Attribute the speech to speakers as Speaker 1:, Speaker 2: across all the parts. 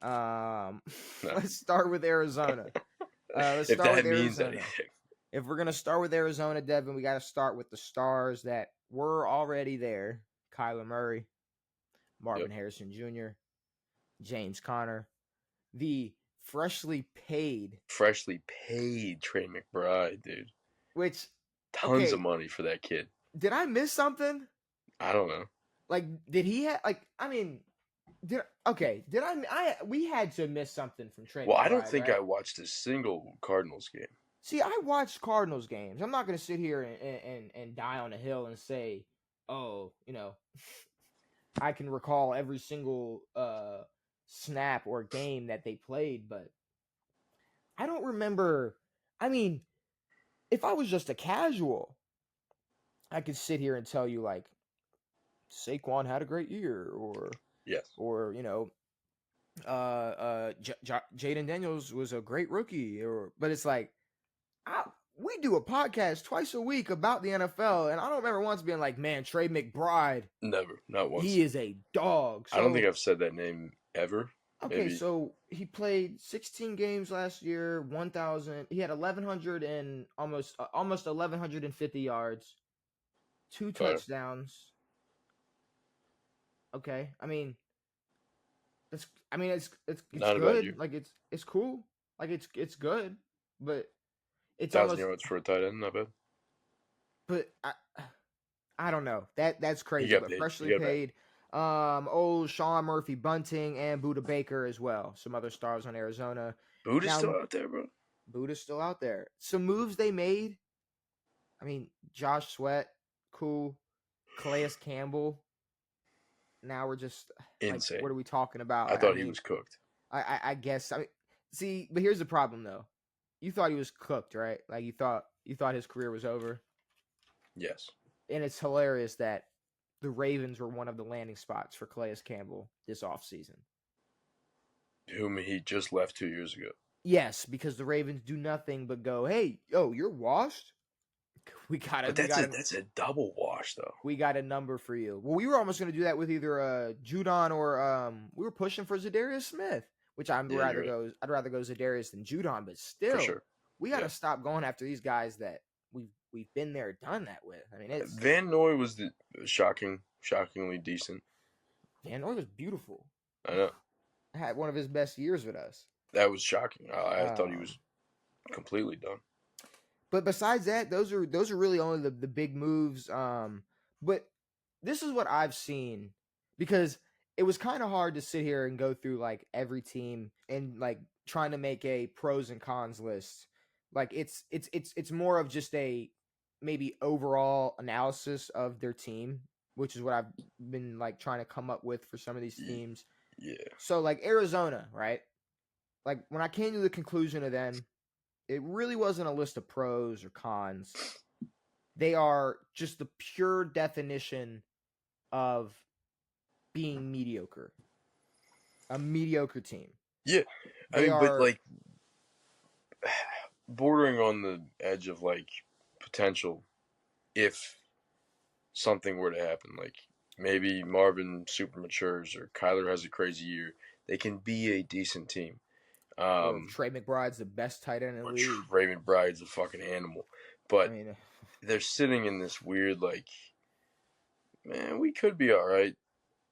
Speaker 1: Um,
Speaker 2: No.
Speaker 1: let's start with Arizona. Let's
Speaker 2: If
Speaker 1: start with
Speaker 2: that means
Speaker 1: Arizona.
Speaker 2: anything.
Speaker 1: If we're gonna start with Arizona, Devin, we got to start with the stars that were already there: Kyler Murray,
Speaker 2: Yep.
Speaker 1: Marvin Harrison Jr., James Conner, the
Speaker 2: Freshly paid Trey McBride, dude.
Speaker 1: which,
Speaker 2: Tons of
Speaker 1: okay,
Speaker 2: money for that kid.
Speaker 1: did I miss something?
Speaker 2: I don't know.
Speaker 1: Like, did he have, like, I mean, did we had to miss something from Trey
Speaker 2: Well, I don't
Speaker 1: McBride,
Speaker 2: think
Speaker 1: right?
Speaker 2: I watched a single Cardinals game.
Speaker 1: See, I watched Cardinals games. I'm not going to sit here and die on a hill and say, oh, I can recall every single snap or game that they played, but I don't remember. I mean, if I was just a casual, I could sit here and tell you like Saquon had a great year,
Speaker 2: Yes.
Speaker 1: or Jaden Daniels was a great rookie, but it's like we do a podcast twice a week about the NFL, and I don't remember once being like, man, Trey McBride,
Speaker 2: Never. Not once.
Speaker 1: he is a dog.
Speaker 2: I don't
Speaker 1: So
Speaker 2: think I've said that name ever.
Speaker 1: okay,
Speaker 2: Maybe.
Speaker 1: so he played 16 games last year, 1,000. He had 1,100 and almost 1,150 yards, two
Speaker 2: Fire.
Speaker 1: touchdowns. Okay, it's
Speaker 2: Not a bad
Speaker 1: good.
Speaker 2: year.
Speaker 1: Like it's cool. Like it's good, but it's
Speaker 2: 1,000
Speaker 1: almost.
Speaker 2: yards for a tight end. Not bad.
Speaker 1: But I don't know. That's
Speaker 2: He
Speaker 1: crazy.
Speaker 2: got
Speaker 1: But
Speaker 2: paid. He
Speaker 1: freshly
Speaker 2: got paid.
Speaker 1: paid. Old Sean Murphy Bunting and Buda Baker as well. Some other stars on Arizona.
Speaker 2: Buda's
Speaker 1: Now
Speaker 2: still out there, bro.
Speaker 1: Buda's still out there. Some moves they made. I mean, Josh Sweat, cool. Calais Campbell. Now we're just like,
Speaker 2: Insane.
Speaker 1: what are we talking about?
Speaker 2: I thought he was cooked.
Speaker 1: I guess. See, but here's the problem though. You thought he was cooked, right? Like you thought his career was over.
Speaker 2: Yes.
Speaker 1: And it's hilarious that the Ravens were one of the landing spots for Calais Campbell this offseason.
Speaker 2: Whom he just left 2 years ago.
Speaker 1: Yes, because the Ravens do nothing but go, "Hey, yo, you're washed.
Speaker 2: But that's a double wash though.
Speaker 1: We got a number for you." Well, we were almost going to do that with either Judon or we were pushing for Zadarius Smith, which
Speaker 2: Yeah, you're right.
Speaker 1: I'd rather go Zadarius than Judon, but
Speaker 2: For
Speaker 1: still,
Speaker 2: sure.
Speaker 1: we got to
Speaker 2: Yeah.
Speaker 1: stop going after these guys that we've been there, done that with. I mean, it's
Speaker 2: Van Noy was shockingly decent.
Speaker 1: Van Noy was beautiful.
Speaker 2: I know.
Speaker 1: Had one of his best years with us.
Speaker 2: That was shocking. I thought he
Speaker 1: Um,
Speaker 2: was completely done.
Speaker 1: but besides that, those are really only the big moves. But this is what I've seen because it was kind of hard to sit here and go through like every team and like trying to make a pros and cons list. Like it's more of just a maybe overall analysis of their team, which is what I've been like trying to come up with for some of these teams.
Speaker 2: Yeah.
Speaker 1: So like Arizona, right? Like when I came to the conclusion of them, it really wasn't a list of pros or cons. They are just the pure definition of being mediocre. A mediocre team.
Speaker 2: Yeah.
Speaker 1: They
Speaker 2: But
Speaker 1: are
Speaker 2: like bordering on the edge of like potential if something were to happen. Like maybe Marvin super matures or Kyler has a crazy year. They can be a decent team.
Speaker 1: or if Trey McBride's the best tight end in the
Speaker 2: Or
Speaker 1: league.
Speaker 2: Raven Bride's a fucking animal.
Speaker 1: I
Speaker 2: But
Speaker 1: mean,
Speaker 2: they're sitting in this weird like, man, we could be all right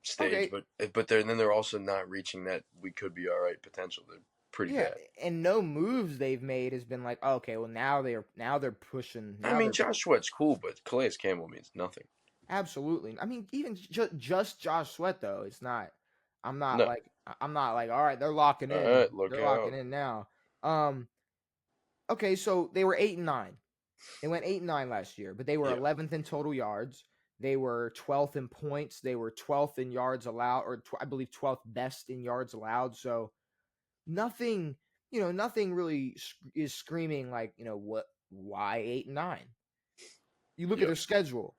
Speaker 2: stage,
Speaker 1: okay,
Speaker 2: but they're also not reaching that we could be all right potential. They're pretty
Speaker 1: yeah,
Speaker 2: bad.
Speaker 1: and no moves they've made has been like, okay, well now they're pushing.
Speaker 2: I
Speaker 1: Now
Speaker 2: mean,
Speaker 1: they're
Speaker 2: Josh Sweat's cool, but Calais Campbell means nothing.
Speaker 1: absolutely. I mean, even just Josh Sweat though, it's not. I'm not
Speaker 2: No.
Speaker 1: like I'm not like all right. They're locking
Speaker 2: All
Speaker 1: in.
Speaker 2: right, look
Speaker 1: They're locking
Speaker 2: out.
Speaker 1: in now. Um. Okay, so they were 8-9. They went 8-9 last year, but they were
Speaker 2: Yeah.
Speaker 1: 11th in total yards. They were 12th in points. They were 12th in yards allowed, or I believe 12th best in yards allowed. So nothing, nothing really is screaming like, why 8-9? You look at
Speaker 2: Yep.
Speaker 1: their schedule,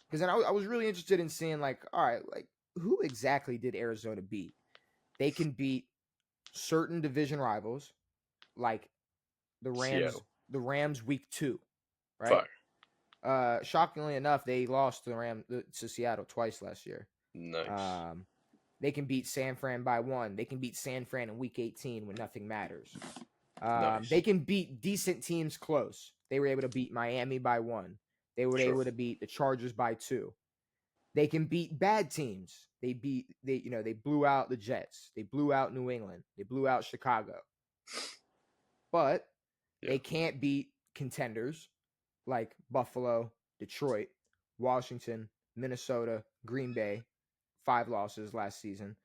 Speaker 1: because then I was really interested in seeing like, all right, like who exactly did Arizona beat? They can beat certain division rivals, like the Rams.
Speaker 2: Seattle.
Speaker 1: The Rams week 2, right?
Speaker 2: Fire.
Speaker 1: Shockingly enough, they lost to Seattle twice last year.
Speaker 2: Nice.
Speaker 1: They can beat San Fran by 1. They can beat San Fran in week 18 when nothing matters.
Speaker 2: Nice.
Speaker 1: They can beat decent teams close. They were able to beat Miami by 1. They were
Speaker 2: Sure.
Speaker 1: able to beat the Chargers by 2. They can beat bad teams. They blew out the Jets. They blew out New England. They blew out Chicago. But
Speaker 2: Yeah.
Speaker 1: they can't beat contenders like Buffalo, Detroit, Washington, Minnesota, Green Bay. 5 losses last season.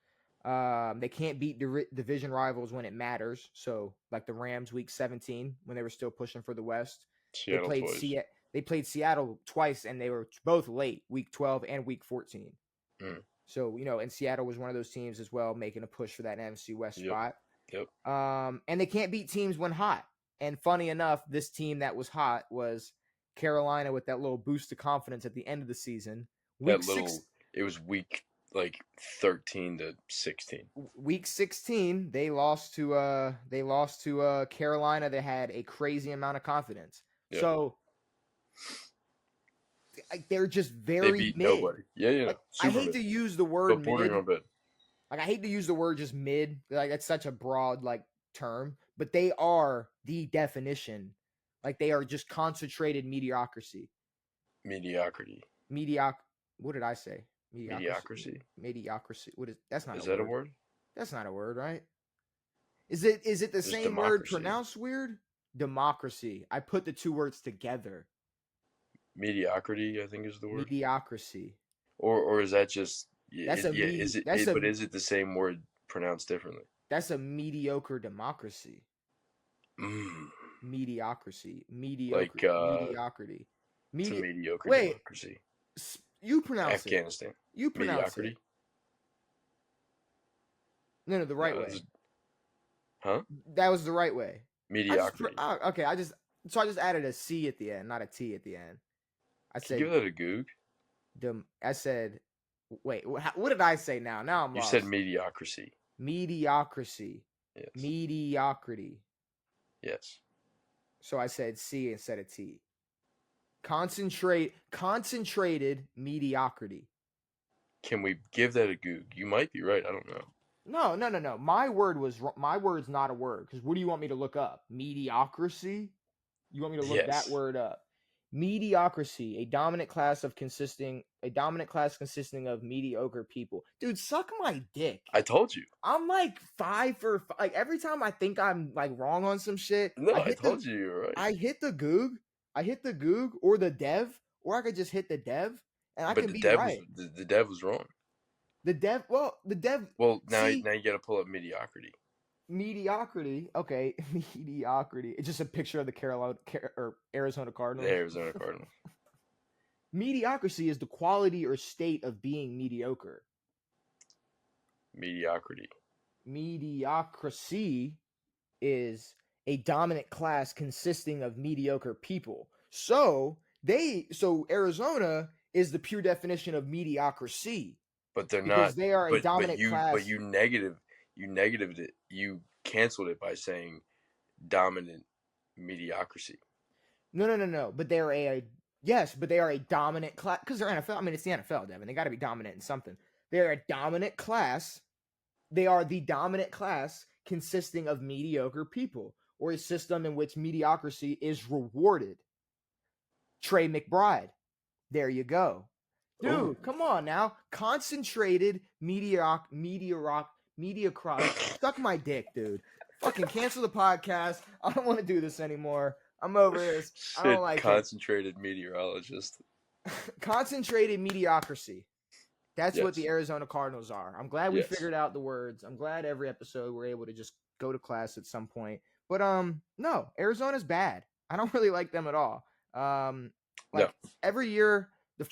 Speaker 1: They can't beat division rivals when it matters. So, like the Rams, week 17, when they were still pushing for the West, they
Speaker 2: Seattle
Speaker 1: played
Speaker 2: twice.
Speaker 1: They played Seattle twice, and they were both late, week 12 and week 14.
Speaker 2: Mm.
Speaker 1: So, and Seattle was one of those teams as well, making a push for that NFC West spot.
Speaker 2: Yep.
Speaker 1: And they can't beat teams when hot. And funny enough, this team that was hot was Carolina with that little boost of confidence at the end of the season.
Speaker 2: It was week like 13 to 16.
Speaker 1: Week 16, they lost to Carolina. They had a crazy amount of confidence. Yep. So they're just very
Speaker 2: they beat
Speaker 1: mid.
Speaker 2: Nobody. Yeah.
Speaker 1: Like, I hate to use the word mid.
Speaker 2: On bid.
Speaker 1: Like I hate to use the word just mid. Like that's such a broad term, but they are the definition. Like they are just concentrated mediocrity. What did I say? Mediocrity. What is that's not?
Speaker 2: Is that a word?
Speaker 1: That's not a word, right? Is it the same word pronounced weird? Democracy. I put the 2 words together.
Speaker 2: Mediocrity, I think, is the word.
Speaker 1: Mediocrity.
Speaker 2: Or is that just is it the same word pronounced differently?
Speaker 1: That's a mediocre democracy. Mediocrity. Mediocrity. Mediocrity.
Speaker 2: It's a mediocre democracy.
Speaker 1: You pronounce
Speaker 2: Afghanistan.
Speaker 1: You pronounce
Speaker 2: mediocrity.
Speaker 1: It. No, the right way.
Speaker 2: Huh?
Speaker 1: That was the right way.
Speaker 2: Mediocrity.
Speaker 1: I just added a C at the end, not a T at the end. I said.
Speaker 2: Give that a goog.
Speaker 1: I said. Wait, what did I say now? Now I'm lost.
Speaker 2: You said mediocrity.
Speaker 1: Mediocrity.
Speaker 2: Yes.
Speaker 1: Mediocrity.
Speaker 2: Yes.
Speaker 1: So I said C instead of T. Concentrated mediocrity.
Speaker 2: Can we give that a goog? You might be right. I don't know.
Speaker 1: No. My word's not a word. Because what do you want me to look up? Mediocrity? You want me to look that word up? Mediocrity, a dominant class consisting of mediocre people. Dude, suck my dick.
Speaker 2: I told you.
Speaker 1: I'm like 5 for 5. Like every time I think I'm like wrong on some shit.
Speaker 2: No, I told you were right.
Speaker 1: I hit the goog. Or the dev, or I could just hit the dev, and I can be right.
Speaker 2: The dev was wrong.
Speaker 1: Well,
Speaker 2: now you got to pull up mediocrity.
Speaker 1: Mediocrity, okay, mediocrity. It's just a picture of the Arizona Cardinals.
Speaker 2: The Arizona Cardinals.
Speaker 1: Mediocrity is the quality or state of being mediocre.
Speaker 2: Mediocrity.
Speaker 1: Mediocrity is a dominant class consisting of mediocre people. So Arizona is the pure definition of mediocrity.
Speaker 2: But they're
Speaker 1: because
Speaker 2: not.
Speaker 1: They are a dominant class.
Speaker 2: But you negatived it. You canceled it by saying dominant mediocrity.
Speaker 1: No. But they are a dominant class because they're NFL. I mean, it's the NFL, Devin. They got to be dominant in something. They're a dominant class. They are the dominant class consisting of mediocre people, or a system in which mediocrity is rewarded. Trey McBride. There you go. Dude, Ooh. Come on now. Concentrated mediocre. Suck my dick, dude. Fucking cancel the podcast. I don't want to do this anymore. I'm over this. I don't like
Speaker 2: concentrated meteorologist.
Speaker 1: Concentrated mediocrity. That's what the Arizona Cardinals are. I'm glad we figured out the words. I'm glad every episode we're able to just go to class at some point. But no, Arizona's bad. I don't really like them at all. Every year, the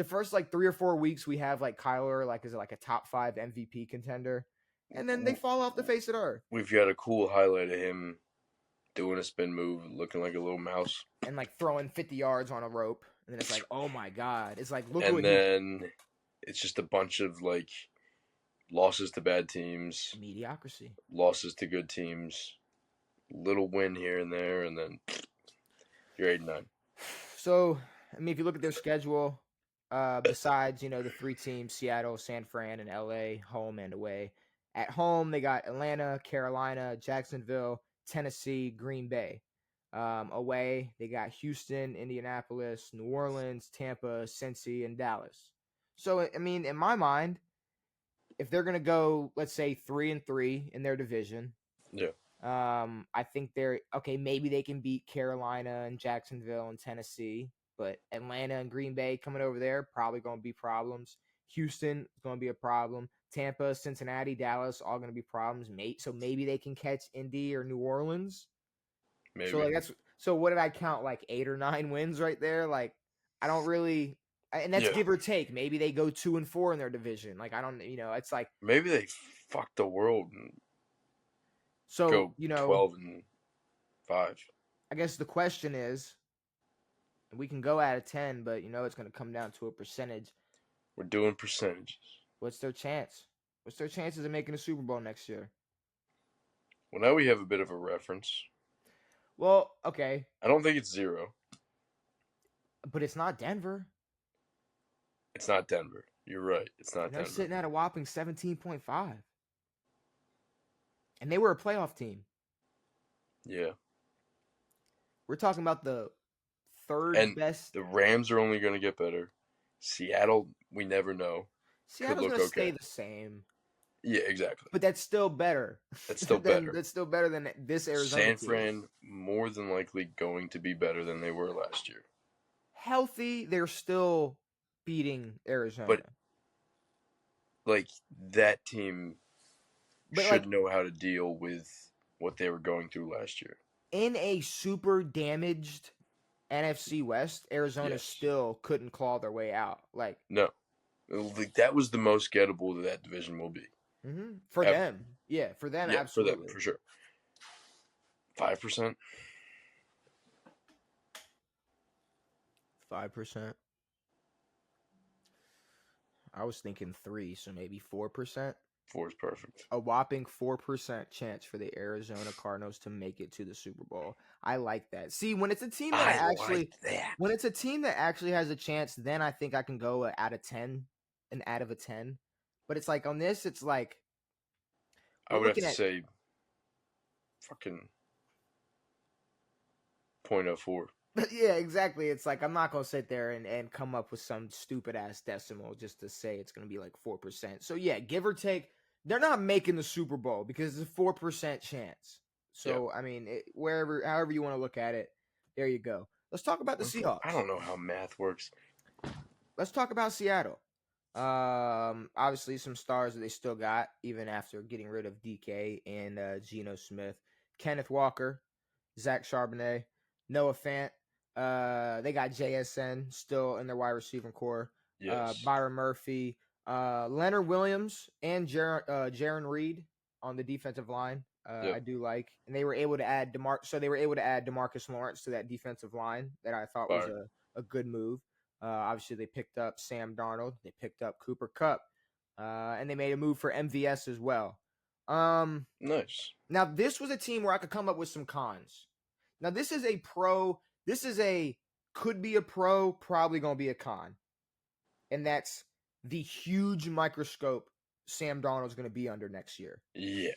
Speaker 1: first 3 or 4 weeks we have Kyler is a top 5 MVP contender, and then they fall off the face of the earth.
Speaker 2: We've got a cool highlight of him doing a spin move, looking like a little mouse,
Speaker 1: and throwing 50 yards on a rope, and then it's like, oh my god, it's like look.
Speaker 2: And then it's just a bunch of losses to bad teams,
Speaker 1: mediocrity,
Speaker 2: losses to good teams, little win here and there, and then you're 8-9.
Speaker 1: So, I mean, if you look at their schedule, Besides, the three teams: Seattle, San Fran, and LA, home and away. At home, they got Atlanta, Carolina, Jacksonville, Tennessee, Green Bay. Away, they got Houston, Indianapolis, New Orleans, Tampa, Cincy, and Dallas. So, I mean, in my mind, if they're gonna go, let's say 3-3 in their division,
Speaker 2: Yeah,
Speaker 1: I think they're okay. Maybe they can beat Carolina and Jacksonville and Tennessee, but Atlanta and Green Bay coming over there probably going to be problems. Houston is going to be a problem. Tampa, Cincinnati, Dallas, all going to be problems. So maybe they can catch Indy or New Orleans. So
Speaker 2: maybe.
Speaker 1: like so. What did I count? Like 8 or 9 wins right there. Like I don't really, and that's
Speaker 2: Yeah,
Speaker 1: give or take. Maybe they go 2-4 in their division. Like I don't, it's like
Speaker 2: maybe they fuck the world and
Speaker 1: so.
Speaker 2: go 12-5.
Speaker 1: I guess the question is, we can go out of 10, but it's going to come down to a percentage.
Speaker 2: We're doing percentages.
Speaker 1: What's their chance? What's their chances of making a Super Bowl next year?
Speaker 2: Well, now we have a bit of a reference.
Speaker 1: Well, okay,
Speaker 2: I don't think it's 0.
Speaker 1: but it's not Denver.
Speaker 2: It's not Denver. You're right. It's not
Speaker 1: And they're
Speaker 2: Denver.
Speaker 1: sitting at a whopping 17.5. And they were a playoff team.
Speaker 2: Yeah.
Speaker 1: We're talking about the third
Speaker 2: And
Speaker 1: best.
Speaker 2: the Rams are only going to get better. Seattle, we never know.
Speaker 1: Seattle's
Speaker 2: Could
Speaker 1: going
Speaker 2: look
Speaker 1: to
Speaker 2: okay.
Speaker 1: stay the same.
Speaker 2: Yeah, exactly.
Speaker 1: But that's still better.
Speaker 2: That's still better.
Speaker 1: That's still better than this Arizona
Speaker 2: San
Speaker 1: team.
Speaker 2: Fran, more than likely going to be better than they were last year.
Speaker 1: Healthy, they're still beating Arizona.
Speaker 2: But, like, that team should know how to deal with what they were going through last year.
Speaker 1: In a super damaged NFC West, Arizona still couldn't claw their way out. Like
Speaker 2: no, like, that was the most gettable that division will be.
Speaker 1: For them, yeah, for them, absolutely,
Speaker 2: for them, for sure. 5%.
Speaker 1: 5%. I was thinking 3, so maybe 4%.
Speaker 2: 4 is perfect.
Speaker 1: A whopping 4% chance for the Arizona Cardinals to make it to the Super Bowl. I like that. See, when it's a team when it's a team that actually has a chance, then I think I can go out of 10, an out of a 10. But it's like on this, it's like
Speaker 2: I would have to say fucking 0.04.
Speaker 1: Yeah, exactly. It's like I'm not gonna sit there and come up with some stupid ass decimal just to say it's gonna be like 4%. So yeah, give or take, they're not making the Super Bowl because it's a 4% chance. So I mean, however you want to look at it, there you go. Let's talk about the Seahawks.
Speaker 2: I don't know how math works.
Speaker 1: Let's talk about Seattle. Obviously some stars that they still got even after getting rid of DK and Geno Smith, Kenneth Walker, Zach Charbonnet, Noah Fant. They got JSN still in their wide receiving core.
Speaker 2: Yes.
Speaker 1: Byron Murphy, Leonard Williams, and Jaron Reed on the defensive line. I do like, and they were able to add Demarcus Lawrence to that defensive line that I thought was a good move. Obviously, they picked up Sam Darnold, they picked up Cooper Kupp, and they made a move for MVS as well.
Speaker 2: Nice.
Speaker 1: Now, this was a team where I could come up with some cons. Now, this is a pro. This is could be a pro, probably going to be a con. And that's the huge microscope Sam Darnold's going to be under next year.
Speaker 2: Yeah.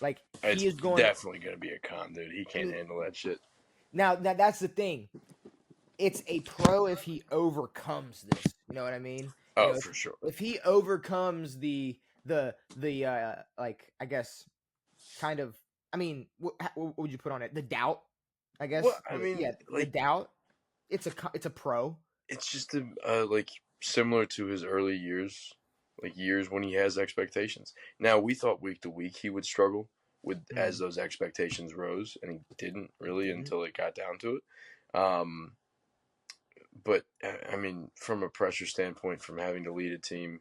Speaker 1: Like,
Speaker 2: he is definitely going to be a con, dude. He can't handle that shit.
Speaker 1: Now, that's the thing. It's a pro if he overcomes this. You know what I mean?
Speaker 2: For sure.
Speaker 1: If he overcomes the like, I guess, kind of, I mean, what would you put on it? The doubt, I guess.
Speaker 2: Well, I mean,
Speaker 1: the doubt. It's a pro.
Speaker 2: It's just like similar to his early years, like years when he has expectations. Now, we thought week to week he would struggle with as those expectations rose, and he didn't really until it got down to it. But I mean, from a pressure standpoint, from having to lead a team,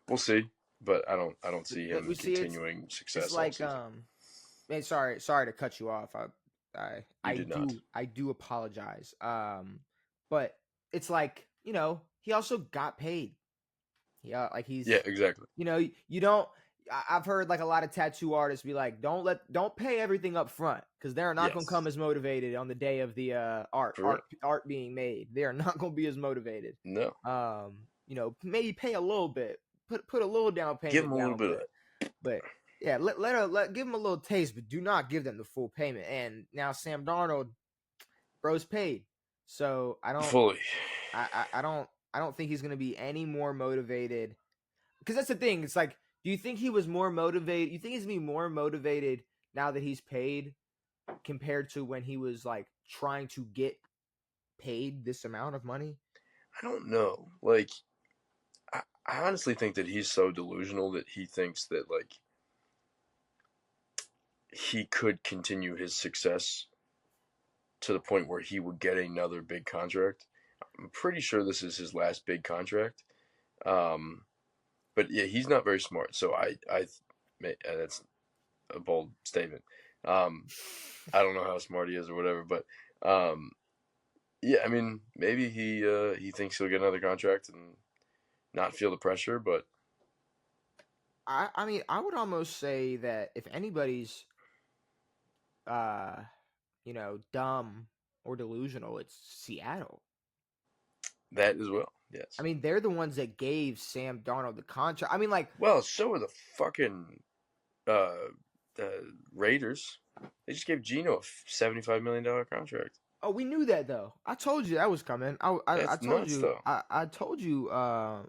Speaker 2: we'll see. But I don't see him continuing success.
Speaker 1: It's like man, sorry to cut you off. I do apologize. But it's like, he also got paid. Yeah, like he's
Speaker 2: exactly.
Speaker 1: You don't I've heard like a lot of tattoo artists be like, don't pay everything up front because they're not gonna come
Speaker 2: Yes,
Speaker 1: as motivated on the day of the art
Speaker 2: for real.
Speaker 1: art art being made. They are not gonna be as motivated.
Speaker 2: No,
Speaker 1: Maybe pay a little bit, put a little down
Speaker 2: give him
Speaker 1: payment
Speaker 2: a little
Speaker 1: down,
Speaker 2: bit of that.
Speaker 1: but yeah, let give them a little taste, but do not give them the full payment. And now Sam Darnold, bro's paid, so
Speaker 2: Fully.
Speaker 1: I don't think he's gonna be any more motivated because that's the thing. It's like, do you think he was more motivated? You think he's gonna be more motivated now that he's paid compared to when he was like trying to get paid this amount of money?
Speaker 2: I don't know. Like, I honestly think that he's so delusional that he thinks that like he could continue his success to the point where he would get another big contract. I'm pretty sure this is his last big contract. Um, but yeah, he's not very smart. So that's a bold statement. Um, I don't know how smart he is or whatever, but um, yeah, I mean, maybe he thinks he'll get another contract and not feel the pressure, but
Speaker 1: I mean, I would almost say that if anybody's uh dumb or delusional, it's Seattle.
Speaker 2: that as well.
Speaker 1: I
Speaker 2: Yes.
Speaker 1: mean, they're the ones that gave Sam Darnold the contract. I mean, like,
Speaker 2: Well, so are the fucking uh, Raiders. They just gave Geno a $75 million contract.
Speaker 1: oh, we knew that though. I told you that was coming. I
Speaker 2: That's
Speaker 1: told
Speaker 2: nuts,
Speaker 1: you.
Speaker 2: though.
Speaker 1: I told
Speaker 2: Geno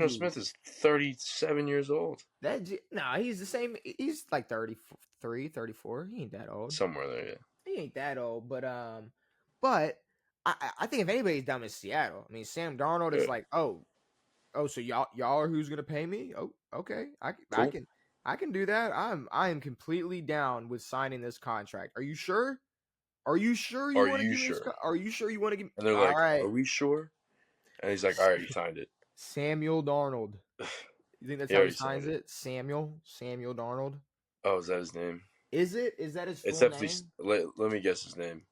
Speaker 1: you
Speaker 2: Smith is 37 years old,
Speaker 1: that. Nah, he's the same. He's like 33, 34. He ain't that old.
Speaker 2: somewhere there. Yeah,
Speaker 1: He ain't that old. But I think if anybody's dumb, it's Seattle. I mean, Sam Darnold
Speaker 2: yeah.
Speaker 1: is like, oh, so y'all are who's gonna pay me? Oh, okay,
Speaker 2: Cool.
Speaker 1: I can do that. I am completely down with signing this contract. Are you sure? Are you sure you
Speaker 2: Are
Speaker 1: want to
Speaker 2: you
Speaker 1: give me this?
Speaker 2: sure?
Speaker 1: Are you sure you want to give?
Speaker 2: And they're
Speaker 1: All
Speaker 2: like,
Speaker 1: right,
Speaker 2: "Are we sure?" And he's like, "All right, he signed it.
Speaker 1: Samuel Darnold. You think that's
Speaker 2: He
Speaker 1: how he
Speaker 2: already signed
Speaker 1: signs
Speaker 2: it."
Speaker 1: it? Samuel Darnold.
Speaker 2: Oh, is that his name?
Speaker 1: Is it? Is that his
Speaker 2: It's
Speaker 1: full
Speaker 2: definitely.
Speaker 1: name?
Speaker 2: Let me guess his name.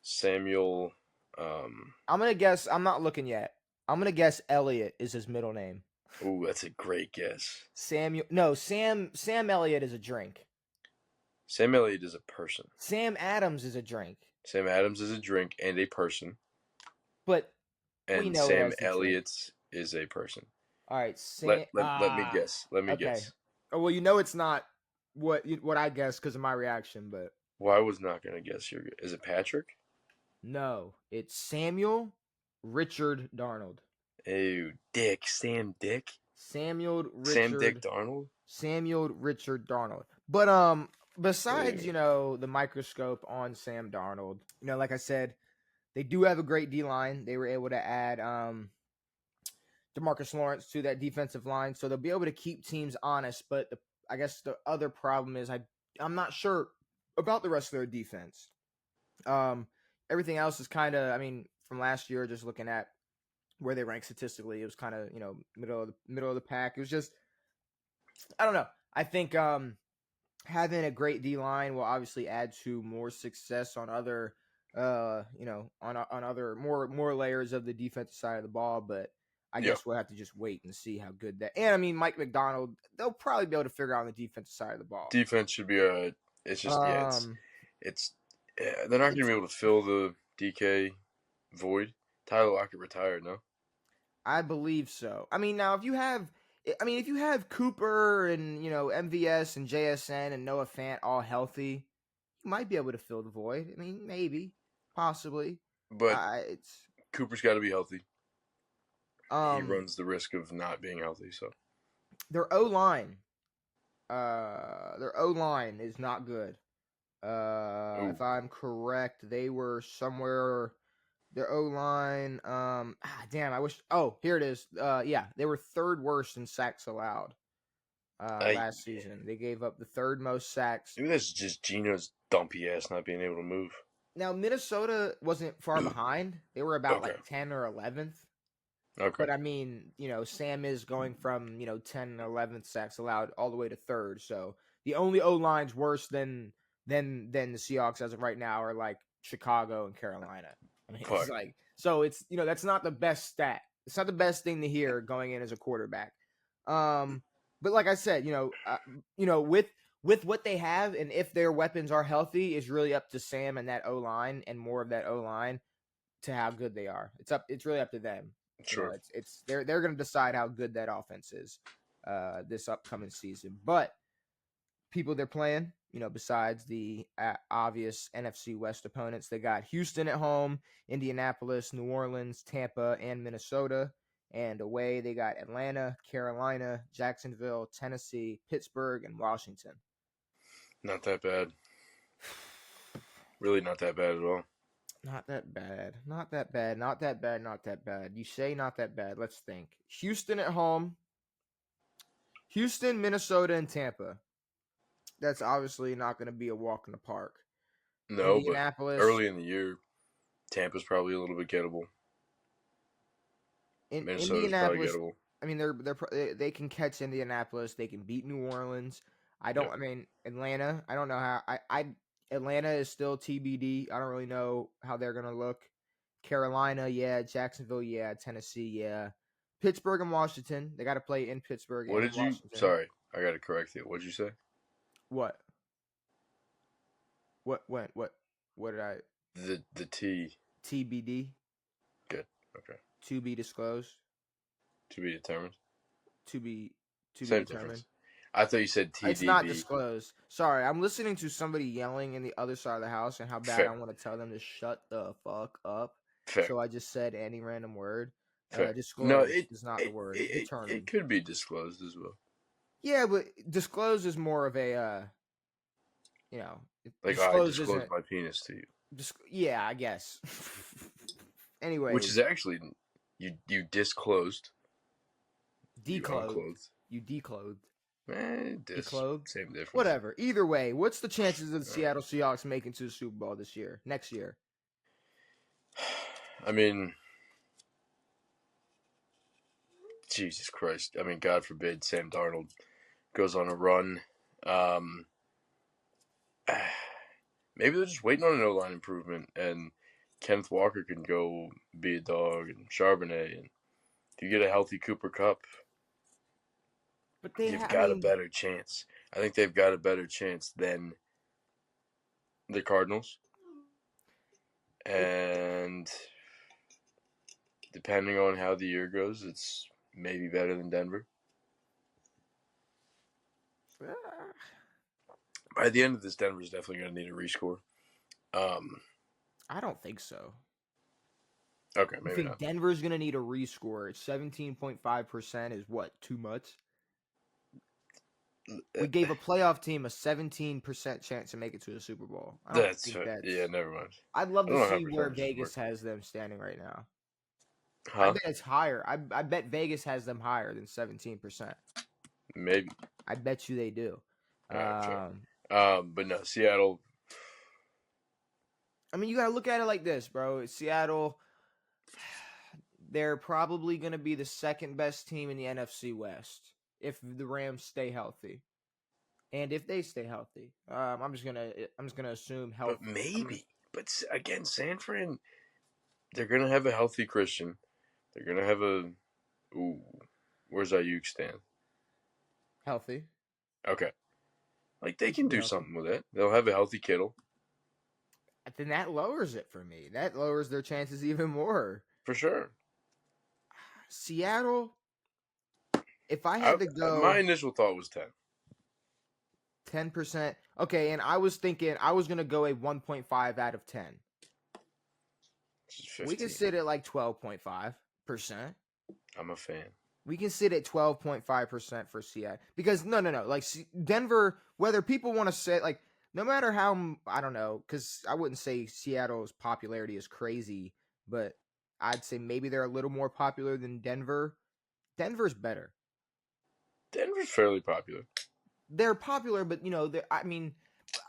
Speaker 2: Samuel.
Speaker 1: I'm gonna guess. I'm not looking yet. I'm gonna guess Elliott is his middle name.
Speaker 2: Ooh, that's a great guess.
Speaker 1: Samuel. No, Sam Elliott is a drink.
Speaker 2: Sam Elliott is a person.
Speaker 1: Sam Adams is a drink.
Speaker 2: Sam Adams is a drink and a person,
Speaker 1: But we
Speaker 2: and
Speaker 1: know it
Speaker 2: Sam
Speaker 1: as the drink.
Speaker 2: Elliott is a person.
Speaker 1: All right,
Speaker 2: Let me guess. Let me
Speaker 1: okay.
Speaker 2: guess.
Speaker 1: Oh well, it's not what I guess because of my reaction, but
Speaker 2: Well, I was not gonna guess your. Is it Patrick?
Speaker 1: no, it's Samuel Richard Darnold.
Speaker 2: Oh, Dick. Sam Dick.
Speaker 1: Samuel
Speaker 2: Sam Dick
Speaker 1: Richard
Speaker 2: Darnold.
Speaker 1: Samuel Richard Darnold. But besides,
Speaker 2: Ew.
Speaker 1: the microscope on Sam Darnold, like I said, they do have a great D line. They were able to add DeMarcus Lawrence to that defensive line, so they'll be able to keep teams honest. But I guess the other problem is I'm not sure about the rest of their defense. Everything else is kind of, I mean, from last year, just looking at where they rank statistically, it was kind of middle of the pack. It was just, I don't know. I think having a great D line will obviously add to more success on other on other more layers of the defensive side of the ball, but I
Speaker 2: Yeah.
Speaker 1: guess we'll have to just wait and see how good that. And I mean, Mike McDonald, they'll probably be able to figure out on the defensive side of the ball.
Speaker 2: Defense should be a. It's just yeah.
Speaker 1: Um,
Speaker 2: It's. Yeah, they're not gonna be able to fill the DK void. Tyler Lockett retired. No.
Speaker 1: I believe so. I mean, now if you have Cooper and MVS and JSN and Noah Fant all healthy, you might be able to fill the void. I mean, maybe, possibly.
Speaker 2: But
Speaker 1: It's
Speaker 2: Cooper's got to be healthy. He
Speaker 1: um
Speaker 2: runs the risk of not being healthy. So
Speaker 1: their O line. Their O line is not good.
Speaker 2: ooh,
Speaker 1: If I'm correct, they were somewhere. Their O line. Damn. I wish. Oh, here it is. Yeah, they were third worst in sacks allowed.
Speaker 2: I
Speaker 1: Last season they gave up the third most sacks.
Speaker 2: maybe that's just Geno's dumpy ass not being able to move.
Speaker 1: Now Minnesota wasn't far behind. They were about
Speaker 2: Okay.
Speaker 1: like 10 or 11th.
Speaker 2: Okay.
Speaker 1: But I mean, Sam is going from 10 and 11th sacks allowed all the way to third. So the only O lines worse than the Seahawks as of right now are like Chicago and Carolina. I mean, it's
Speaker 2: Fuck.
Speaker 1: like so it's that's not the best stat. It's not the best thing to hear going in as a quarterback. Um, But like I said, with what they have, and if their weapons are healthy, is really up to Sam and that O line, and more of that O line to how good they are. It's really up to them.
Speaker 2: Sure.
Speaker 1: It's they're going to decide how good that offense is this upcoming season. But people they're playing, besides the obvious NFC West opponents, they got Houston at home, Indianapolis, New Orleans, Tampa, and Minnesota. And away, they got Atlanta, Carolina, Jacksonville, Tennessee, Pittsburgh, and Washington.
Speaker 2: Not that bad. Really not that bad at all.
Speaker 1: Not that bad. Not that bad. Not that bad. Not that bad. You say not that bad. Let's think. Houston at home. Houston, Minnesota, and Tampa. That's obviously not going to be a walk in the park.
Speaker 2: No, but
Speaker 1: Indianapolis.
Speaker 2: early in the year, Tampa's probably a little bit gettable. Minnesota's probably
Speaker 1: Indianapolis.
Speaker 2: gettable.
Speaker 1: I mean, they can catch Indianapolis. They can beat New Orleans.
Speaker 2: Yeah.
Speaker 1: I mean, Atlanta. I don't know how. Atlanta is still TBD. I don't really know how they're gonna look. Carolina, yeah. Jacksonville, yeah. Tennessee, yeah. Pittsburgh and Washington. They got to play in Pittsburgh
Speaker 2: What
Speaker 1: and in
Speaker 2: did you?
Speaker 1: Washington.
Speaker 2: Sorry, I got to correct you. What did you say?
Speaker 1: What? What? When? What did I?
Speaker 2: The T.
Speaker 1: TBD.
Speaker 2: Good. Okay.
Speaker 1: To be disclosed.
Speaker 2: To be determined.
Speaker 1: To be
Speaker 2: Same
Speaker 1: determined.
Speaker 2: difference. I thought you said TDB.
Speaker 1: It's not disclosed. Sorry, I'm listening to somebody yelling in the other side of the house and how bad
Speaker 2: Fair.
Speaker 1: I want to tell them to shut the fuck up.
Speaker 2: Fair.
Speaker 1: So I just said any random word.
Speaker 2: Fair.
Speaker 1: Disclosed is not the word. Determined.
Speaker 2: It could be disclosed as well.
Speaker 1: Yeah, but disclosed is more of a,
Speaker 2: like I disclosed my penis to you.
Speaker 1: Yeah, I guess. Anyway,
Speaker 2: which is actually you disclosed.
Speaker 1: Declothed. You declothed.
Speaker 2: Declothed. Same difference.
Speaker 1: Whatever. Either way, what's the chances of the Seattle Seahawks making to the Super Bowl next year?
Speaker 2: I mean, Jesus Christ. I mean, God forbid Sam Darnold goes on a run. Maybe they're just waiting on an O-line improvement, and Kenneth Walker can go be a dog, and Charbonnet, and if you get a healthy Cooper Kupp,
Speaker 1: but
Speaker 2: you've got a better chance. I think they've got a better chance than the Cardinals. And depending on how the year goes, it's maybe better than Denver. By the end of this, Denver's definitely going to need a rescore.
Speaker 1: I don't think so.
Speaker 2: Okay, maybe
Speaker 1: you think
Speaker 2: not.
Speaker 1: Denver's going to need a rescore? 17.5% is what, too much? We gave a playoff team a 17% chance to make it to the Super Bowl.
Speaker 2: Yeah, never mind.
Speaker 1: I'd love to see where Vegas has them standing right now.
Speaker 2: Huh?
Speaker 1: I bet it's higher. I bet Vegas has them higher than 17%.
Speaker 2: Maybe.
Speaker 1: I bet you they do.
Speaker 2: But no, Seattle.
Speaker 1: I mean, you got to look at it like this, bro. Seattle, they're probably going to be the second best team in the NFC West if the Rams stay healthy, and if they stay healthy. I'm just gonna assume health.
Speaker 2: But maybe. But again, San Fran, they're gonna have a healthy Christian. They're gonna have where's Ayuk stand?
Speaker 1: Healthy.
Speaker 2: Okay. Like they can do something with it. They'll have a healthy Kittle.
Speaker 1: Then that lowers it for me. That lowers their chances even more.
Speaker 2: For sure.
Speaker 1: Seattle. If I had to go,
Speaker 2: my initial thought was
Speaker 1: 10%. Okay, and I was thinking I was gonna go a 1.5 out of 10. We can sit at like 12.5%.
Speaker 2: I'm a fan.
Speaker 1: We can sit at 12.5% for Seattle because no. Like Denver, whether people want to say like, no matter how I don't know, because I wouldn't say Seattle's popularity is crazy, but I'd say maybe they're a little more popular than Denver. Denver's better.
Speaker 2: Denver's fairly popular.
Speaker 1: They're popular, but I mean,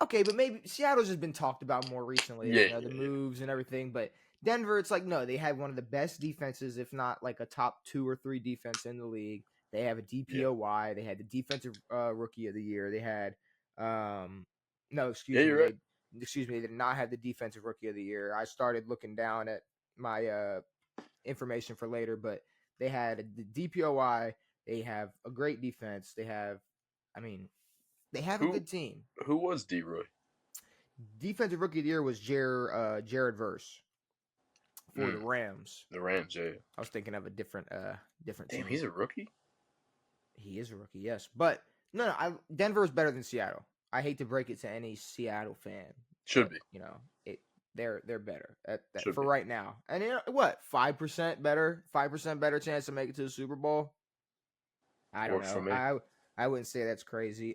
Speaker 1: okay, but maybe Seattle's just been talked about more recently. The moves and everything, but Denver, it's like, no, they had one of the best defenses, if not like a top 2 or 3 defense in the league. They have a DPOY. Yeah. They had the defensive rookie of the year. They had, excuse me.
Speaker 2: Right.
Speaker 1: They did not have the defensive rookie of the year. I started looking down at my information for later, but they had the DPOY, They have a great defense. I mean, they have a
Speaker 2: Who
Speaker 1: good team.
Speaker 2: who was D-Roy?
Speaker 1: Defensive Rookie of the Year was Jared Verse for the
Speaker 2: Mm,
Speaker 1: Rams.
Speaker 2: the Rams, yeah.
Speaker 1: I was thinking of a different
Speaker 2: Damn,
Speaker 1: team.
Speaker 2: he's a rookie?
Speaker 1: He is a rookie, yes, but no, Denver is better than Seattle. I hate to break it to any Seattle fan,
Speaker 2: Should
Speaker 1: but
Speaker 2: be.
Speaker 1: it they're better
Speaker 2: Should
Speaker 1: for
Speaker 2: be.
Speaker 1: right now. And what 5% better, 5% better chance to make it to the Super Bowl. I don't
Speaker 2: Works for
Speaker 1: know.
Speaker 2: me.
Speaker 1: I wouldn't say that's crazy.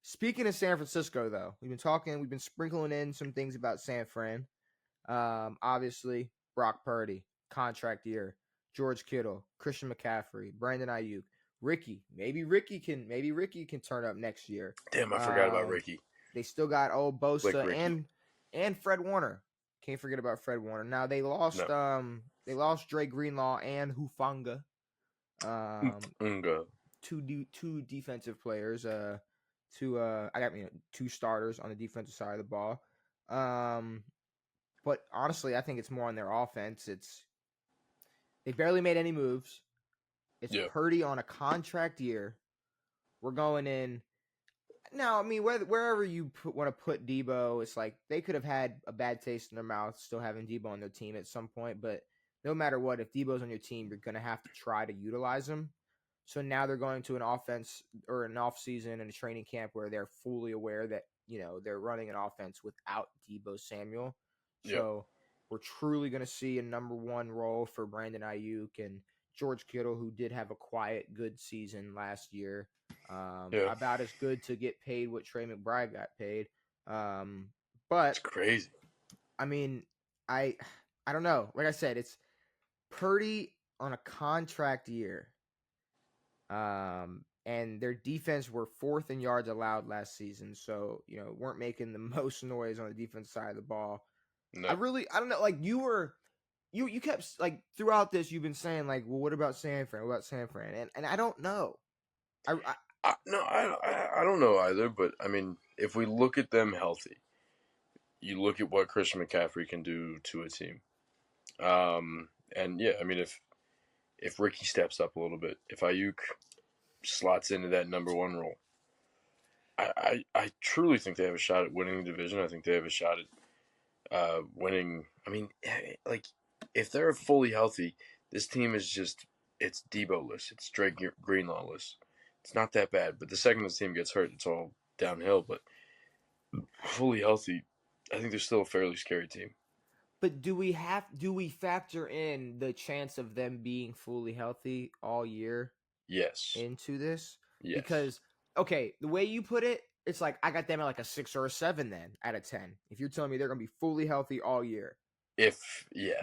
Speaker 1: Speaking of San Francisco, though, we've been sprinkling in some things about San Fran. Obviously, Brock Purdy, contract year. George Kittle, Christian McCaffrey, Brandon Ayuk, maybe Ricky can turn up next year.
Speaker 2: Damn, I forgot about
Speaker 1: Um,
Speaker 2: Ricky.
Speaker 1: they still got old
Speaker 2: Like
Speaker 1: Bosa
Speaker 2: Ricky.
Speaker 1: and Fred Warner. Can't forget about Fred Warner. Now
Speaker 2: No.
Speaker 1: they lost Dre Greenlaw and Hufanga.
Speaker 2: Unga.
Speaker 1: Two defensive players. Two starters on the defensive side of the ball. But honestly, I think it's more on their offense. They barely made any moves. It's
Speaker 2: Yeah.
Speaker 1: Purdy on a contract year. We're going in now. I mean, wherever you want to put Debo, it's like they could have had a bad taste in their mouth still having Debo on their team at some point. But no matter what, if Debo's on your team, you're going to have to try to utilize him. So now they're going to an offense or an off season and a training camp where they're fully aware that they're running an offense without Debo Samuel.
Speaker 2: Yep.
Speaker 1: So we're truly going to see a number one role for Brandon Ayuk and George Kittle, who did have a quiet, good season last year.
Speaker 2: Yeah.
Speaker 1: About as good to get paid what Trey McBride got paid.
Speaker 2: It's crazy.
Speaker 1: I mean, I don't know. Like I said, it's Purdy on a contract year. And their defense were fourth in yards allowed last season, so weren't making the most noise on the defense side of the ball.
Speaker 2: No.
Speaker 1: I don't know. Like you kept like throughout this, you've been saying like, well, what about San Fran? What about San Fran? And I don't know.
Speaker 2: I don't know either, but I mean, if we look at them healthy, you look at what Christian McCaffrey can do to a team. And yeah, I mean, if Ricky steps up a little bit, if Ayuk slots into that number one role, I truly think they have a shot at winning the division. I think they have a shot at winning. I mean, like if they're fully healthy, this team is just it's Debo-less, it's Drake Greenlaw-less. It's not that bad, but the second this team gets hurt, it's all downhill. But fully healthy, I think they're still a fairly scary team.
Speaker 1: But do we factor in the chance of them being fully healthy all year
Speaker 2: Yes.
Speaker 1: into this?
Speaker 2: Yes.
Speaker 1: Because okay, the way you put it, it's like I got them at like a 6 or a 7 then out of 10. If you're telling me they're going to be fully healthy all year.
Speaker 2: Yes,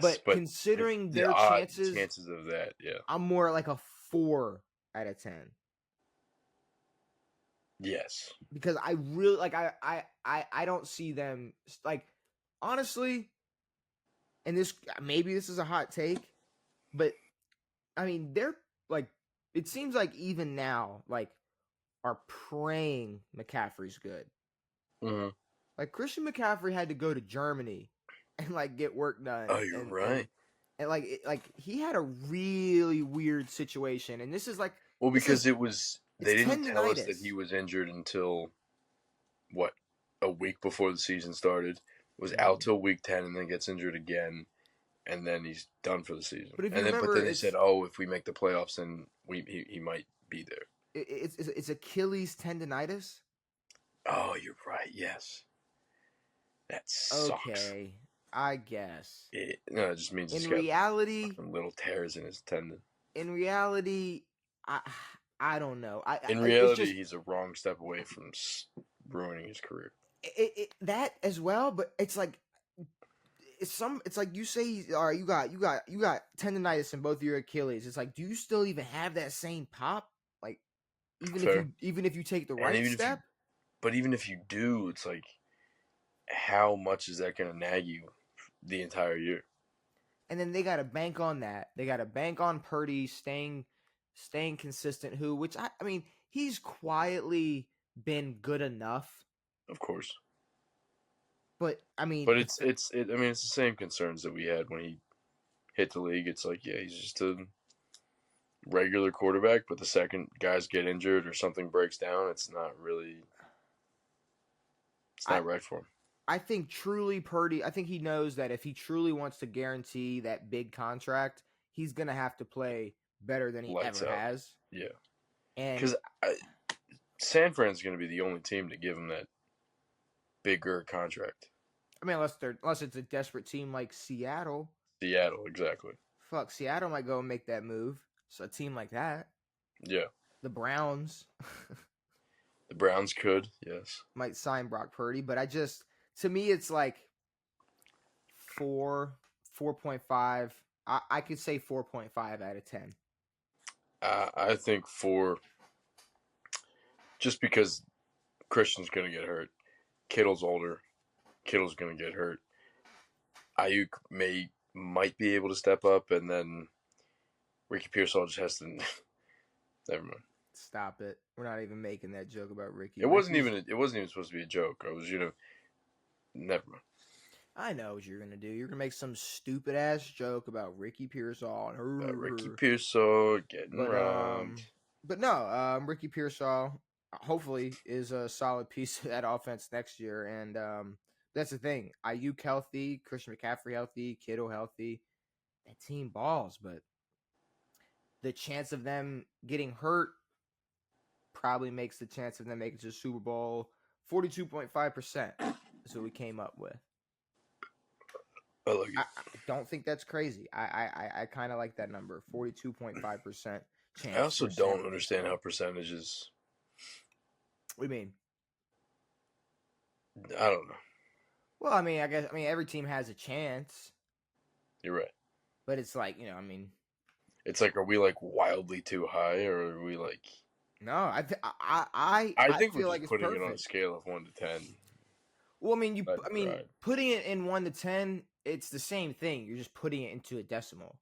Speaker 1: but considering
Speaker 2: the
Speaker 1: their
Speaker 2: chances of that, yeah.
Speaker 1: I'm more like a 4 out of 10.
Speaker 2: Yes.
Speaker 1: Because I really like I don't see them like honestly, and maybe this is a hot take, but I mean they're like it seems like even now like are praying McCaffrey's good.
Speaker 2: Mm-hmm.
Speaker 1: Like Christian McCaffrey had to go to Germany and like get work done.
Speaker 2: Oh, you're right.
Speaker 1: And like he had a really weird situation, and this is like
Speaker 2: because they didn't tell us that he was injured until what, a week before the season started. Was out till week 10 and then gets injured again, and then he's done for the season. But then they said, "Oh, if we make the playoffs, then he might be there."
Speaker 1: It's Achilles tendonitis.
Speaker 2: Oh, you're right. Yes, that sucks.
Speaker 1: Okay, I guess.
Speaker 2: No, it just means
Speaker 1: in reality,
Speaker 2: got little tears in his tendon.
Speaker 1: In reality, I don't know.
Speaker 2: In reality, he's a wrong step away from ruining his career.
Speaker 1: That as well, but it's like it's like you say, all right, you got tendonitis in both of your Achilles. It's like, do you still even have that same pop? Like, even if you take the right step.
Speaker 2: But even if you do, it's like, how much is that going to nag you the entire year?
Speaker 1: And then they got to bank on that. They got to bank on Purdy staying consistent. Which I mean, he's quietly been good enough.
Speaker 2: Of course.
Speaker 1: But I mean,
Speaker 2: it's the same concerns that we had when he hit the league. It's like, yeah, he's just regular quarterback, but the second guys get injured or something breaks down, it's not
Speaker 1: I
Speaker 2: right for him.
Speaker 1: I think truly Purdy. I think he knows that if he truly wants to guarantee that big contract, he's gonna have to play better than he
Speaker 2: Lights
Speaker 1: ever
Speaker 2: out.
Speaker 1: has.
Speaker 2: Yeah,
Speaker 1: And
Speaker 2: because San Fran's going to be the only team to give him that bigger contract.
Speaker 1: I mean, unless it's a desperate team like Seattle.
Speaker 2: Seattle, exactly.
Speaker 1: Fuck, Seattle might go and make that move. So a team like that,
Speaker 2: Yeah,
Speaker 1: the Browns
Speaker 2: the Browns could. Yes.
Speaker 1: might sign Brock Purdy, but to me, it's like 4.5. I could say 4.5 out of 10.
Speaker 2: I think just because Christian's going to get hurt, Kittle's older, Kittle's going to get hurt. Ayuk might be able to step up, and then Ricky Pearsall just has to. Never mind.
Speaker 1: Stop it. We're not even making that joke about Ricky.
Speaker 2: It wasn't even supposed to be a joke. I was never mind.
Speaker 1: I know what you're gonna do. You're gonna make some stupid ass joke about Ricky Pearsall and
Speaker 2: Ricky Pearsall getting
Speaker 1: but
Speaker 2: robbed.
Speaker 1: but no, Ricky Pearsall hopefully is a solid piece of that offense next year, and that's the thing. Ayuk healthy, Christian McCaffrey healthy, Kittle healthy. That team balls, but the chance of them getting hurt probably makes the chance of them making to the Super Bowl 42.5% is what we came up with.
Speaker 2: I like it.
Speaker 1: I don't think that's crazy. I kind of like that number, 42.5% chance.
Speaker 2: I also don't understand how percentages.
Speaker 1: What do you mean?
Speaker 2: I don't know.
Speaker 1: Well, I mean, every team has a chance,
Speaker 2: You're right.
Speaker 1: but it's like,
Speaker 2: It's like, are we like wildly too high, or are we like?
Speaker 1: no, I
Speaker 2: think
Speaker 1: feel
Speaker 2: we're
Speaker 1: like
Speaker 2: just
Speaker 1: it's
Speaker 2: putting
Speaker 1: perfect.
Speaker 2: it on a scale of 1 to 10.
Speaker 1: Well, putting it in 1 to 10, it's the same thing. You're just putting it into a decimal.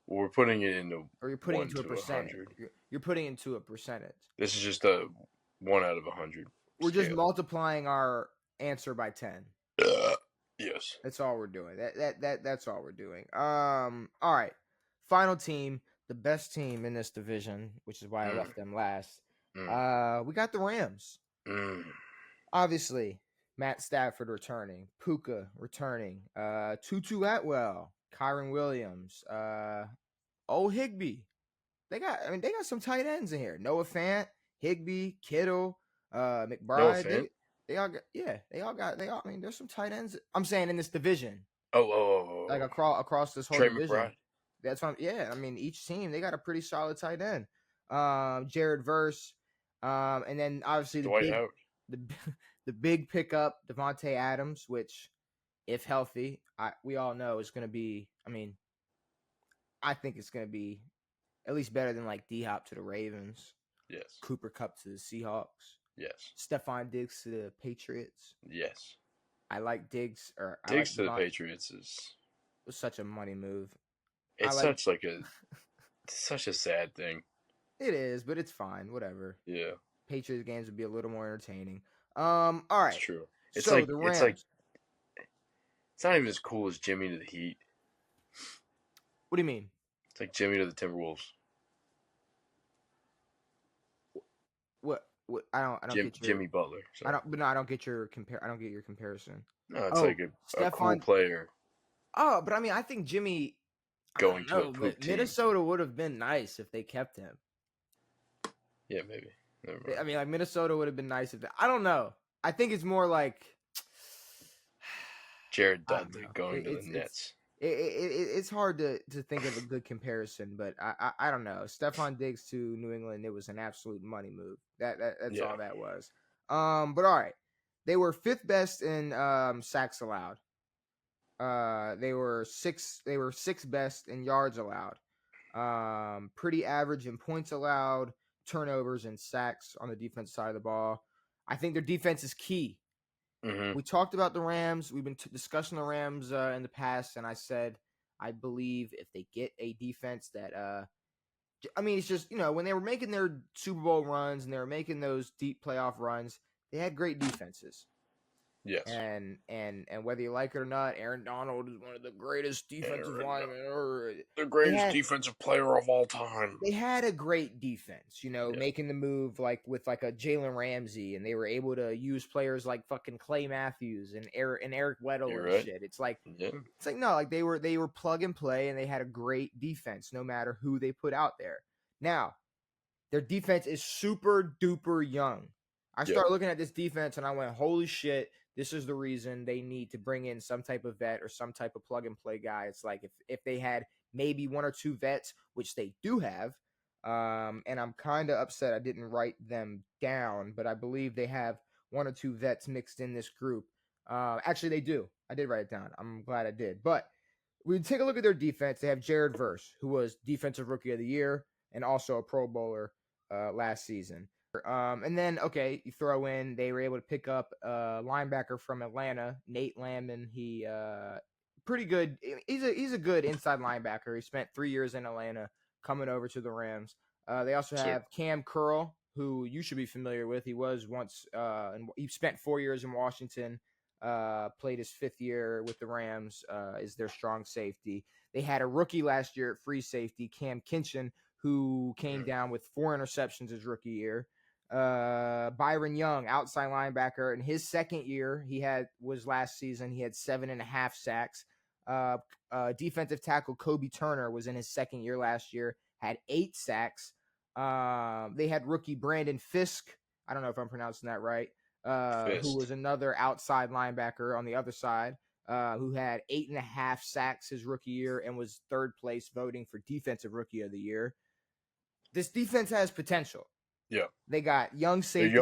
Speaker 2: Well, we're putting it into.
Speaker 1: Or you're putting
Speaker 2: 1
Speaker 1: into a
Speaker 2: to
Speaker 1: percentage.
Speaker 2: 100.
Speaker 1: You're putting into a percentage.
Speaker 2: This is just a 1 out of 100.
Speaker 1: We're
Speaker 2: scale.
Speaker 1: just multiplying our answer by 10.
Speaker 2: Yes.
Speaker 1: That's all we're doing. That's all we're doing. All right. Final team, the best team in this division, which is why I left them last. We got the Rams. Obviously, Matt Stafford returning, Puka returning, Tutu Atwell, Kyron Williams, Higbee. They got some tight ends in here. Noah Fant, Higbee, Kittle, McBride.
Speaker 2: Noah Fant?
Speaker 1: They all got. There's some tight ends. I'm saying in this division. Like across this whole
Speaker 2: Trey
Speaker 1: division.
Speaker 2: McBride.
Speaker 1: That's fine. Yeah, each team they got a pretty solid tight end. Jared Verse, and then obviously the big pickup Devontae Adams, which if healthy, we all know is going to be. I think it's going to be at least better than like D-Hop to the Ravens.
Speaker 2: Yes.
Speaker 1: Cooper Kupp to the Seahawks.
Speaker 2: Yes.
Speaker 1: Stephon Diggs to the Patriots.
Speaker 2: Yes.
Speaker 1: I like Diggs.
Speaker 2: Diggs to the Patriots
Speaker 1: was such a money move.
Speaker 2: It's such a sad thing.
Speaker 1: It is, but it's fine. Whatever.
Speaker 2: Yeah.
Speaker 1: Patriots games would be a little more entertaining. All right.
Speaker 2: It's true.
Speaker 1: The Rams.
Speaker 2: It's not even as cool as Jimmy to the Heat.
Speaker 1: What do you mean?
Speaker 2: It's like Jimmy to the Timberwolves.
Speaker 1: What? I don't get
Speaker 2: Jimmy Butler.
Speaker 1: Sorry. I don't get your comparison.
Speaker 2: No, it's like a cool player.
Speaker 1: Oh, but I think Jimmy
Speaker 2: going to a poop team.
Speaker 1: Minnesota would have been nice if they kept him.
Speaker 2: Yeah, maybe. Never mind.
Speaker 1: Like Minnesota would have been nice if I don't know. I think it's more like
Speaker 2: Jared Dudley going to the Nets.
Speaker 1: It's hard to think of a good comparison, but I don't know. Stephon Diggs to New England, it was an absolute money move. That's all that was. But all right, they were 5th best in sacks allowed. They were 6th best in yards allowed. Pretty average in points allowed, turnovers and sacks on the defense side of the ball. I think their defense is key.
Speaker 2: Mm-hmm.
Speaker 1: We talked about the Rams. We've been discussing the Rams in the past, and I said I believe if they get a defense that, it's just when they were making their Super Bowl runs and they were making those deep playoff runs, they had great defenses.
Speaker 2: Yes.
Speaker 1: And whether you like it or not, Aaron Donald is one of the greatest defensive
Speaker 2: Aaron,
Speaker 1: linemen ever.
Speaker 2: the
Speaker 1: They
Speaker 2: greatest
Speaker 1: had
Speaker 2: defensive player of all time.
Speaker 1: they had a great defense,
Speaker 2: Yeah.
Speaker 1: making the move like with like a Jalen Ramsey, and they were able to use players like fucking Clay Matthews and Eric Weddle
Speaker 2: You're
Speaker 1: and
Speaker 2: right.
Speaker 1: shit.
Speaker 2: Yeah.
Speaker 1: It's like no, like they were plug and play, and they had a great defense no matter who they put out there. Now, their defense is super duper young. I
Speaker 2: Yeah.
Speaker 1: started looking at this defense and I went, holy shit, this is the reason they need to bring in some type of vet or some type of plug and play guy. It's like if they had maybe one or two vets, which they do have, and I'm kind of upset I didn't write them down, but I believe they have one or two vets mixed in this group. Actually, they do. I did write it down. I'm glad I did. But we take a look at their defense. They have Jared Verse, who was Defensive Rookie of the Year and also a Pro Bowler last season. And then, okay, you throw in, they were able to pick up a linebacker from Atlanta, Nate Landman. He pretty good. He's a good inside linebacker. He spent 3 years in Atlanta, coming over to the Rams. They also
Speaker 2: Sure.
Speaker 1: have Cam Curl, who you should be familiar with. He was once, and he spent 4 years in Washington. Played his 5th year with the Rams. Is their strong safety. They had a rookie last year at free safety, Cam Kinchin, who came down with 4 interceptions his rookie year. Byron Young, outside linebacker, in his 2nd year, was last season. He had 7.5 sacks. Defensive tackle Kobe Turner was in his 2nd year last year, had 8 sacks. They had rookie Brandon Fisk. I don't know if I'm pronouncing that right. Who was another outside linebacker on the other side, who had 8.5 sacks his rookie year and was 3rd place voting for Defensive Rookie of the Year. This defense has potential.
Speaker 2: Yeah.
Speaker 1: They got young
Speaker 2: They're
Speaker 1: safeties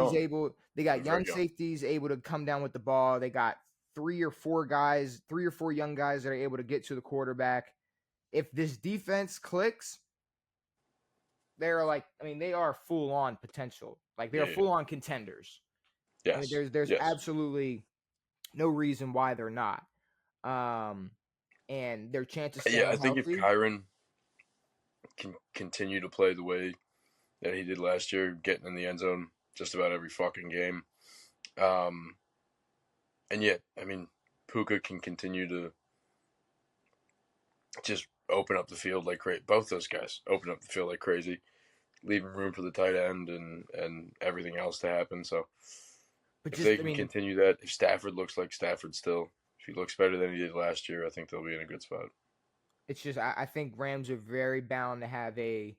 Speaker 2: young.
Speaker 1: able to come down with the ball. They got 3 or 4 young guys that are able to get to the quarterback. If this defense clicks, they are full on potential. Like they are full on contenders. I mean,
Speaker 2: Yes.
Speaker 1: there's absolutely no reason why they're not. And their chance of
Speaker 2: Yeah, I
Speaker 1: staying
Speaker 2: think if
Speaker 1: healthy.
Speaker 2: Kyron can continue to play the way that he did last year, getting in the end zone just about every fucking game, and yet, I mean, Puka can continue to just open up the field like crazy. Both those guys open up the field like crazy, leaving room for the tight end and everything else to happen. So
Speaker 1: But
Speaker 2: if they
Speaker 1: just, I
Speaker 2: can
Speaker 1: mean,
Speaker 2: continue that, if Stafford looks like Stafford still, if he looks better than he did last year, I think they'll be in a good spot.
Speaker 1: it's just I think Rams are very bound to have a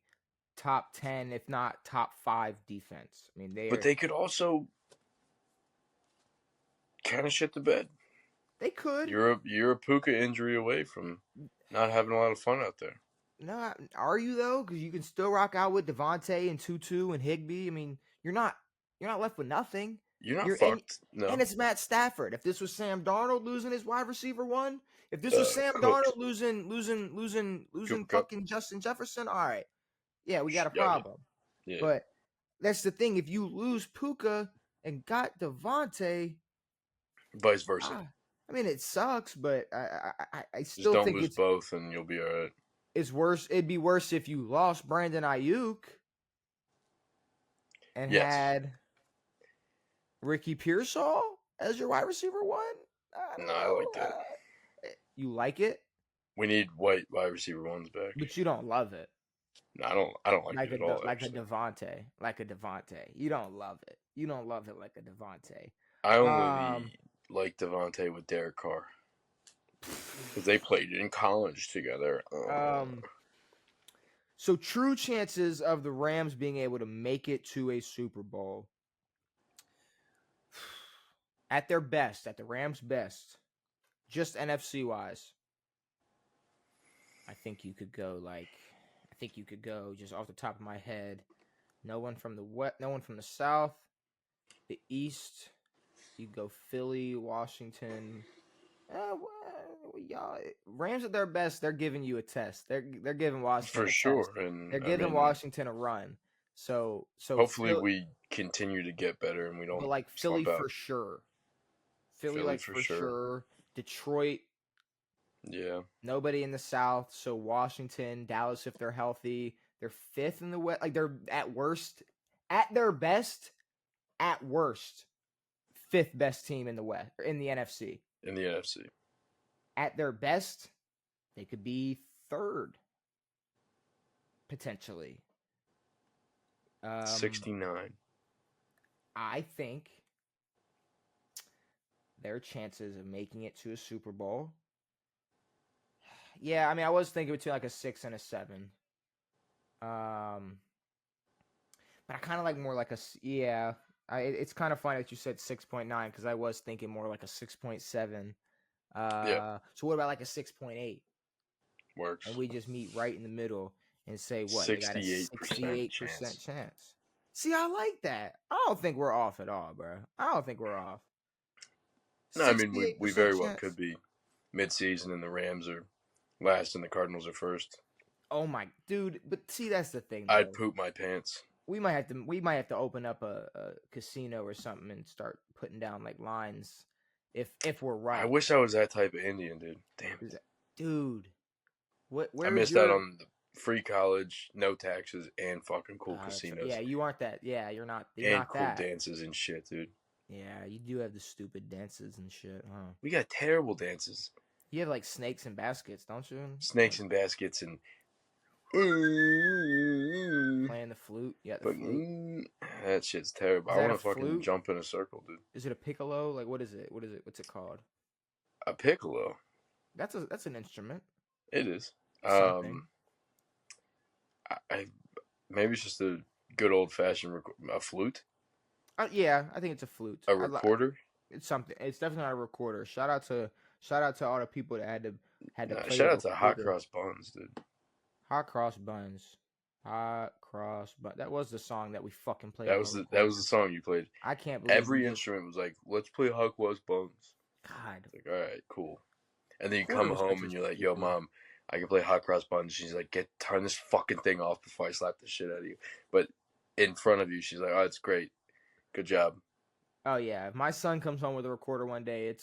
Speaker 1: top 10, if not top 5 defense. I mean,
Speaker 2: But they could also kind of shit the bed.
Speaker 1: They could.
Speaker 2: You're a Puka injury away from not having a lot of fun out there.
Speaker 1: No, are you though? Because you can still rock out with Devontae and Tutu and Higbee. I mean, you're not left with nothing.
Speaker 2: You're not
Speaker 1: You're
Speaker 2: fucked.
Speaker 1: and
Speaker 2: No.
Speaker 1: it's Matt Stafford. If this was Sam Darnold losing his wide receiver one, if this was Sam Darnold losing
Speaker 2: Cooper Cup.
Speaker 1: fucking Justin Jefferson, all right, yeah, we got a
Speaker 2: Yeah,
Speaker 1: problem.
Speaker 2: yeah.
Speaker 1: But that's the thing. If you lose Puka and got Devontae,
Speaker 2: Vice versa.
Speaker 1: I mean, it sucks, but I
Speaker 2: Just
Speaker 1: still
Speaker 2: don't
Speaker 1: think
Speaker 2: lose both, and you'll be all right.
Speaker 1: it's worse. It'd be worse if you lost Brandon Ayuk and
Speaker 2: Yes.
Speaker 1: had Ricky Pearsall as your wide receiver one. I don't
Speaker 2: No, I
Speaker 1: know.
Speaker 2: like that.
Speaker 1: You like it,
Speaker 2: We need white wide receiver ones back.
Speaker 1: but you don't love it.
Speaker 2: No, I don't like it at all.
Speaker 1: Like a
Speaker 2: Actually,
Speaker 1: Devontae. You don't love it. You don't love it like a Devontae.
Speaker 2: I only like Devontae with Derek Carr because they played in college together.
Speaker 1: So true chances of the Rams being able to make it to a Super Bowl at their best, at the Rams' best, just NFC wise. I think you could go just off the top of my head. No one from the west, no one from the south, the east. You go Philly, Washington. Y'all, Rams at their best. They're giving you a test. They're giving Washington
Speaker 2: For
Speaker 1: a
Speaker 2: sure,
Speaker 1: test.
Speaker 2: and
Speaker 1: They're giving Washington a run. So
Speaker 2: hopefully we continue to get better and we don't.
Speaker 1: But like Philly for sure. Philly for sure. Detroit.
Speaker 2: Yeah.
Speaker 1: Nobody in the South. So Washington, Dallas, if they're healthy, they're 5th in the West. Like they're at worst, at their best, at worst, fifth best team in the West in the NFC.
Speaker 2: in the NFC.
Speaker 1: At their best, they could be third potentially.
Speaker 2: 69.
Speaker 1: I think their chances of making it to a Super Bowl. Yeah, I mean, I was thinking between like a 6 and a 7. But I kind of like more like yeah. It's kind of funny that you said 6.9 because I was thinking more like a 6.7.
Speaker 2: Yeah,
Speaker 1: So what about like a 6.8?
Speaker 2: works.
Speaker 1: And we just meet right in the middle and say what? They got a
Speaker 2: 68%
Speaker 1: 68%
Speaker 2: chance.
Speaker 1: chance. See, I like that. I don't think we're off at all, bro. I don't think we're off.
Speaker 2: No, I mean we
Speaker 1: 68%
Speaker 2: very well
Speaker 1: chance.
Speaker 2: could be mid-season and the Rams are last and the Cardinals are first.
Speaker 1: Oh my dude, but see that's the thing though.
Speaker 2: I'd poop my pants.
Speaker 1: We might have to open up a casino or something and start putting down like lines if we're right.
Speaker 2: I wish I was that type of Indian, dude. Damn it.
Speaker 1: Dude.
Speaker 2: I
Speaker 1: Where's
Speaker 2: missed
Speaker 1: your
Speaker 2: out on the free college, no taxes, and fucking cool casinos.
Speaker 1: Yeah, you aren't that. Yeah, you're not
Speaker 2: and cool
Speaker 1: that.
Speaker 2: dances and shit, dude.
Speaker 1: Yeah, you do have the stupid dances and shit, huh?
Speaker 2: We got terrible dances.
Speaker 1: You have like snakes and baskets, don't you?
Speaker 2: Snakes and baskets and
Speaker 1: Playing the flute. Yeah, the flute.
Speaker 2: That shit's terrible. I want to fucking jump in a circle, dude.
Speaker 1: Is it a piccolo? Like what is it? What's it called?
Speaker 2: A piccolo.
Speaker 1: That's an instrument.
Speaker 2: It is.
Speaker 1: Something.
Speaker 2: I maybe it's just a good old fashioned a flute.
Speaker 1: Yeah, I think it's a flute.
Speaker 2: A recorder.
Speaker 1: It's something. It's definitely not a recorder. Shout out to all the people that had to play.
Speaker 2: Shout out to Hot Cross Buns, dude.
Speaker 1: Hot Cross Buns. Hot Cross Buns. That was the song that we fucking played.
Speaker 2: That was the song you played.
Speaker 1: I can't believe
Speaker 2: every instrument was like, let's play Hot Cross Buns.
Speaker 1: God.
Speaker 2: It's like, all right, cool. And then you come home and you're like, yo, mom, I can play Hot Cross Buns. She's like, turn this fucking thing off before I slap the shit out of you. But in front of you, she's like, oh, it's great. Good job.
Speaker 1: Oh, yeah. If my son comes home with a recorder one day,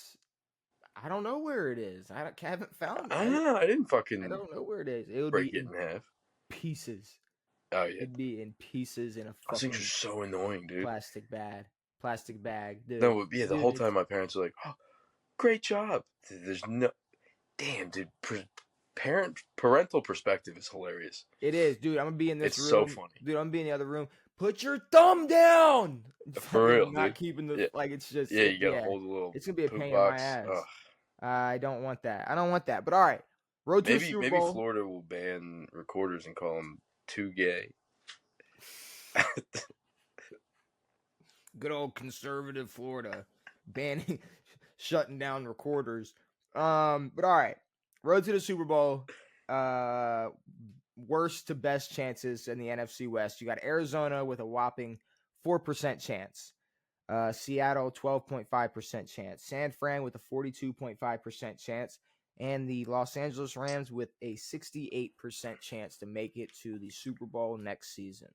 Speaker 1: I don't know where it is. I haven't found it.
Speaker 2: I don't know. I
Speaker 1: don't know where it is. It would
Speaker 2: break
Speaker 1: be
Speaker 2: it in half.
Speaker 1: Pieces.
Speaker 2: Oh, yeah.
Speaker 1: It'd be in pieces in a fucking
Speaker 2: Those things are so annoying, dude.
Speaker 1: Plastic bag, dude.
Speaker 2: No, yeah, the whole time my parents are like, oh, great job. There's no... Damn, dude. Parental perspective is hilarious.
Speaker 1: It is, dude. I'm going to be in this room.
Speaker 2: It's so funny.
Speaker 1: Dude, I'm going to be in the other room. Put your thumb down.
Speaker 2: For real,
Speaker 1: not
Speaker 2: dude.
Speaker 1: keeping the like. It's just
Speaker 2: you gotta hold a little.
Speaker 1: It's gonna be a pain
Speaker 2: box.
Speaker 1: in my ass.
Speaker 2: Ugh.
Speaker 1: I don't want that. But all right, road to Super Bowl.
Speaker 2: Maybe Florida will ban recorders and call them too gay.
Speaker 1: Good old conservative Florida banning, shutting down recorders. But all right, road to the Super Bowl. Worst to best chances in the NFC West. You got Arizona with a whopping 4% chance. Seattle, 12.5% chance. San Fran with a 42.5% chance. And the Los Angeles Rams with a 68% chance to make it to the Super Bowl next season.